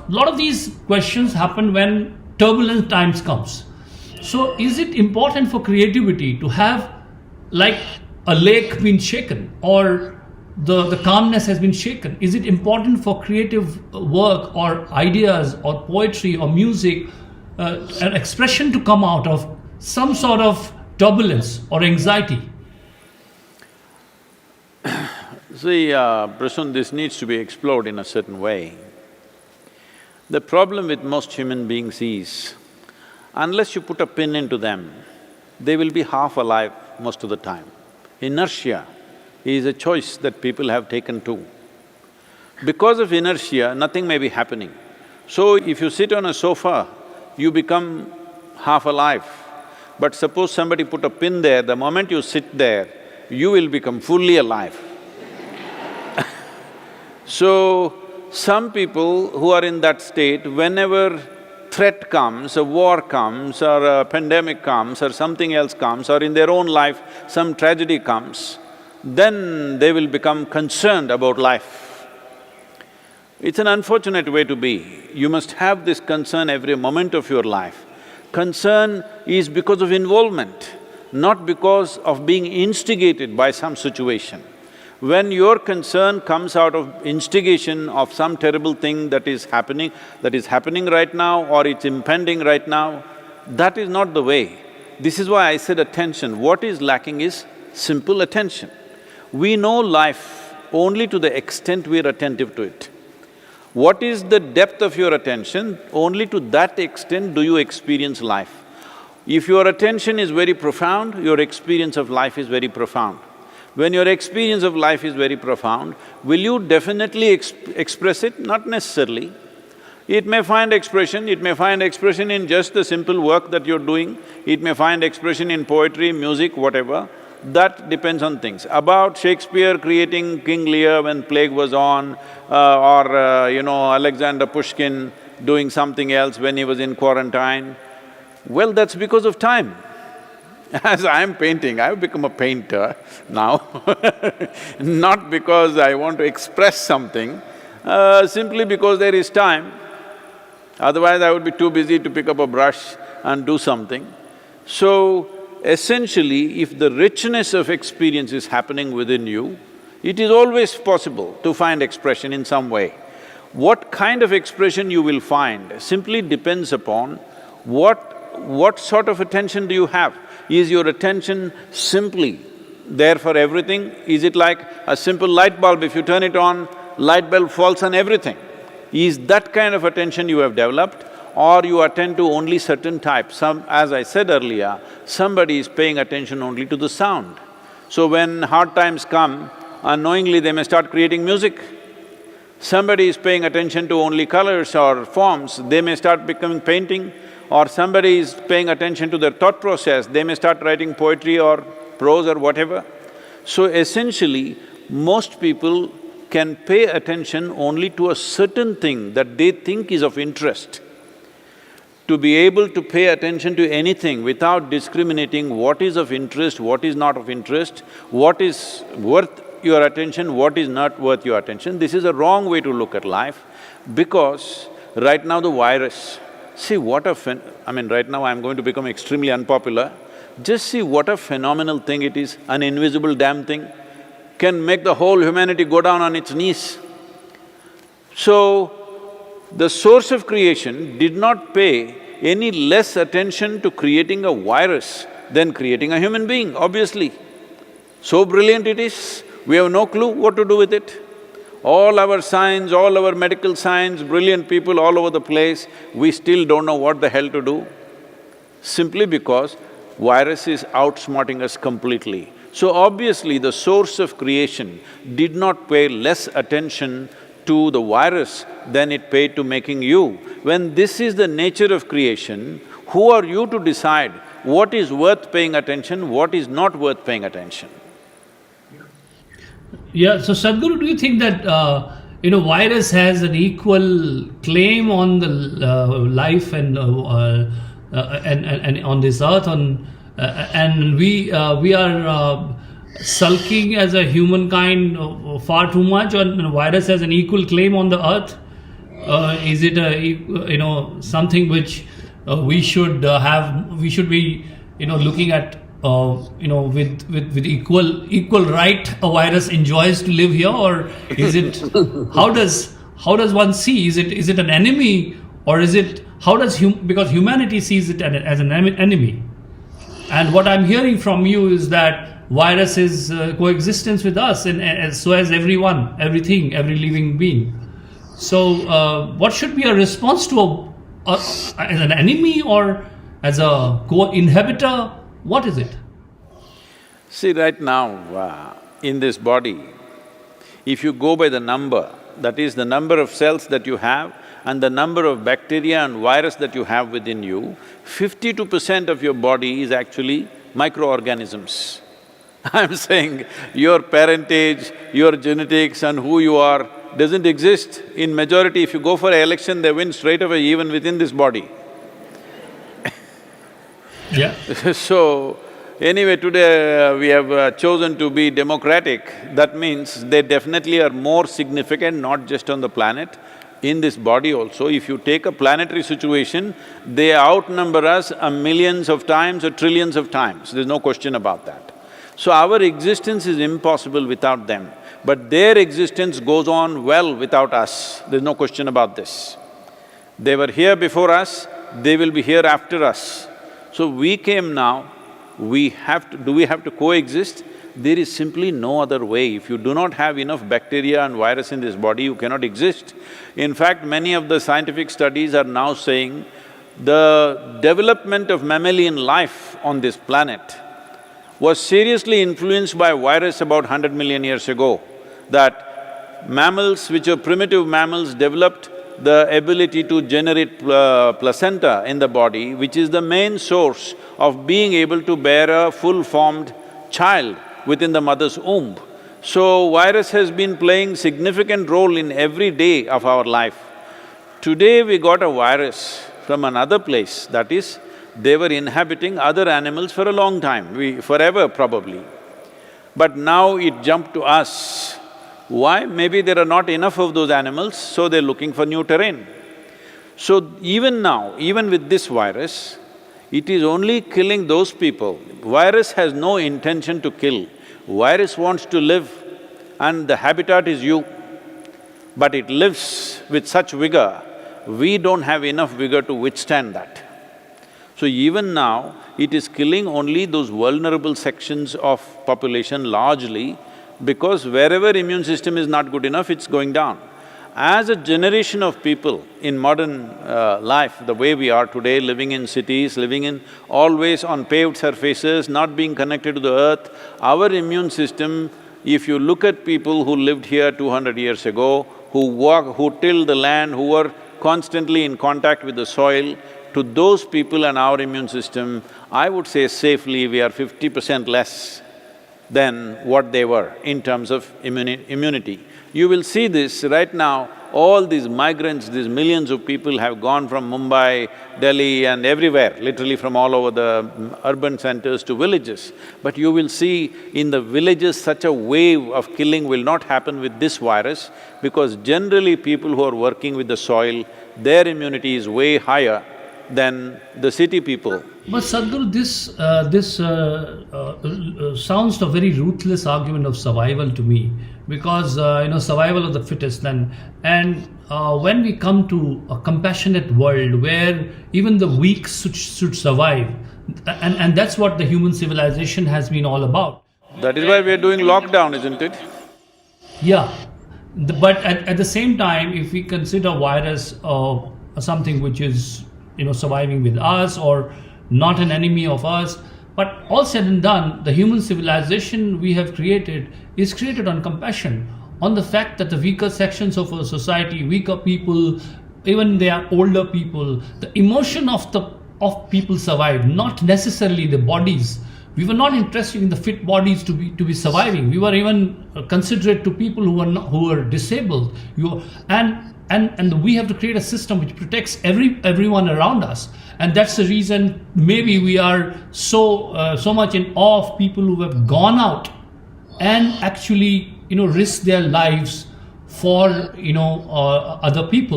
lot of these questions happen when turbulent times comes. So is it important for creativity to have like a lake being shaken, or the calmness has been shaken? Is it important for creative work or ideas or poetry or music, an expression to come out of some sort of turbulence or anxiety? See, Prasoon, this needs to be explored in a certain way. The problem with most human beings is, unless you put a pin into them, they will be half alive most of the time. Inertia is a choice that people have taken too. Because of inertia, nothing may be happening. So if you sit on a sofa, you become half alive. But suppose somebody put a pin there, the moment you sit there, you will become fully alive. So, some people who are in that state, whenever threat comes, a war comes, or a pandemic comes, or something else comes, or in their own life some tragedy comes, then they will become concerned about life. It's an unfortunate way to be. You must have this concern every moment of your life. Concern is because of involvement, not because of being instigated by some situation. When your concern comes out of instigation of some terrible thing that is happening right now, or it's impending right now, that is not the way. This is why I said attention. What is lacking is simple attention. We know life only to the extent we are attentive to it. What is the depth of your attention? Only to that extent do you experience life. If your attention is very profound, your experience of life is very profound. When your experience of life is very profound, will you definitely express it? Not necessarily. It may find expression in just the simple work that you're doing, it may find expression in poetry, music, whatever. That depends on things. About Shakespeare creating King Lear when plague was on, or Alexander Pushkin doing something else when he was in quarantine, well, that's because of time. As I'm painting, I've become a painter now not because I want to express something, simply because there is time. Otherwise, I would be too busy to pick up a brush and do something. So, essentially, if the richness of experience is happening within you, it is always possible to find expression in some way. What kind of expression you will find simply depends upon what sort of attention do you have. Is your attention simply there for everything? Is it like a simple light bulb, if you turn it on, light bulb falls on everything? Is that kind of attention you have developed, or you attend to only certain types? As I said earlier, somebody is paying attention only to the sound. So when hard times come, unknowingly they may start creating music. Somebody is paying attention to only colors or forms, they may start becoming painting. Or somebody is paying attention to their thought process, they may start writing poetry or prose or whatever. So essentially, most people can pay attention only to a certain thing that they think is of interest. To be able to pay attention to anything without discriminating what is of interest, what is not of interest, what is worth your attention, what is not worth your attention, this is a wrong way to look at life, because right now the virus, see what a right now I'm going to become extremely unpopular. Just see what a phenomenal thing it is, an invisible damn thing can make the whole humanity go down on its knees. So, the source of creation did not pay any less attention to creating a virus than creating a human being, obviously. So brilliant it is, we have no clue what to do with it. All our science, all our medical science, brilliant people all over the place, we still don't know what the hell to do, simply because virus is outsmarting us completely. So obviously the source of creation did not pay less attention to the virus than it paid to making you. When this is the nature of creation, who are you to decide what is worth paying attention, what is not worth paying attention? Yeah, so Sadhguru, do you think that virus has an equal claim on the life and on this earth, and we are sulking as a humankind far too much, and virus has an equal claim on the earth? Is it something which we should have? We should be looking at with equal right a virus enjoys to live here, or is it? How does one see? Is it an enemy, or is it how does because humanity sees it as an enemy? And what I'm hearing from you is that virus is coexistence with us, and so as everyone, everything, every living being. So, what should be a response to as an enemy or as a co-inhabitor? What is it? See, right now, in this body, if you go by the number, that is the number of cells that you have and the number of bacteria and virus that you have within you, 52% of your body is actually microorganisms. I'm saying your parentage, your genetics and who you are doesn't exist. In majority, if you go for an election, they win straight away even within this body. Yeah. So, anyway, today we have chosen to be democratic. That means they definitely are more significant, not just on the planet, in this body also. If you take a planetary situation, they outnumber us millions of times or trillions of times, there's no question about that. So our existence is impossible without them, but their existence goes on well without us, there's no question about this. They were here before us, they will be here after us. So we came now, do we have to coexist? There is simply no other way. If you do not have enough bacteria and virus in this body, you cannot exist. In fact, many of the scientific studies are now saying the development of mammalian life on this planet was seriously influenced by virus about 100 million years ago, that mammals, which are primitive mammals, developed the ability to generate placenta in the body, which is the main source of being able to bear a full-formed child within the mother's womb. So, virus has been playing significant role in every day of our life. Today we got a virus from another place, that is, they were inhabiting other animals for a long time, forever probably. But now it jumped to us. Why? Maybe there are not enough of those animals, so they're looking for new terrain. So even now, even with this virus, it is only killing those people. Virus has no intention to kill. Virus wants to live and the habitat is you. But it lives with such vigor, we don't have enough vigor to withstand that. So even now, it is killing only those vulnerable sections of population largely, because wherever immune system is not good enough, it's going down. As a generation of people in modern life, the way we are today, living in cities, living in always on paved surfaces, not being connected to the earth, our immune system, if you look at people who lived here 200 years ago, who tilled the land, who were constantly in contact with the soil, to those people and our immune system, I would say safely we are 50% less than what they were in terms of immunity. You will see this right now, all these migrants, these millions of people have gone from Mumbai, Delhi and everywhere, literally from all over the urban centers to villages. But you will see in the villages such a wave of killing will not happen with this virus, because generally people who are working with the soil, their immunity is way higher than the city people. But Sadhguru, this sounds a very ruthless argument of survival to me, because survival of the fittest. And when we come to a compassionate world where even the weak should survive, and that's what the human civilization has been all about. That is why we are doing lockdown, isn't it? Yeah, but at the same time, if we consider virus something which is surviving with us or not an enemy of us, but all said and done, the human civilization we have created is created on compassion, on the fact that the weaker sections of our society, weaker people, even they are older people, the emotion of people survive, not necessarily the bodies. We were not interested in the fit bodies to be surviving. We were even considerate to people who are disabled. And we have to create a system which protects everyone around us, and that's the reason maybe we are so much in awe of people who have gone out and actually risk their lives for other people.